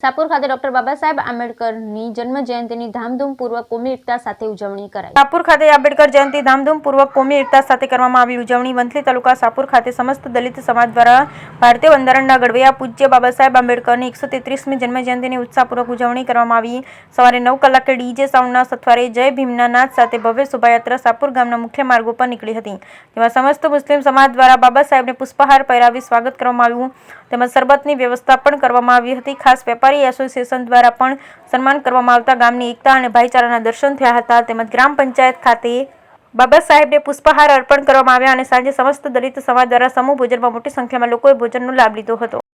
શાહપુર ખાતે ડોક્ટર બાબા સાહેબ આંબેડકરની જન્મ જયંતિની ધામધૂમપૂર્વક કોમી એકતા સાથે ઉજવણી કરાઈ। શાહપુર ખાતે આંબેડકર જયંતિ ધામધૂમપૂર્વક કોમી એકતા સાથે કરવામાં આવી ઉજવણી। વંથલી તાલુકા શાહપુર ખાતે સમસ્ત દલિત સમાજ દ્વારા ભારતીય બંધારણના ઘડવૈયા પૂજ્ય બાબા સાહેબ આંબેડકરની 133મી જન્મ જયંતિની ઉત્સાહપૂર્વક ઉજવણી કરવામાં આવી। સવારે 9 કલાકે ડીજે સાઉન્ડના સથવારે જય ભીમના નાદ સાથે ભવ્ય શોભાયાત્રા શાહપુર ગામના મુખ્ય માર્ગો પર નીકળી હતી। જેમાં સમસ્ત મુસ્લિમ સમાજ દ્વારા બાબા સાહેબને પુષ્પહાર પહેરાવી સ્વાગત કરવામાં આવ્યું તેમજ શરબતની વ્યવસ્થા પણ કરવામાં આવી હતી। ખાસ વેપારી એસોસિએશન દ્વારા પણ સન્માન કરવામાં આવતા ગામની એકતા અને ભાઈચારાના દર્શન થયા હતા। તેમજ ગ્રામ પંચાયત ખાતે બાબા સાહેબને પુષ્પહાર અર્પણ કરવામાં આવ્યા અને સાંજે સમસ્ત દલિત સમાજ દ્વારા સમૂહ ભોજનમાં મોટી સંખ્યામાં લોકોએ ભોજનનો લાભ લીધો હતો।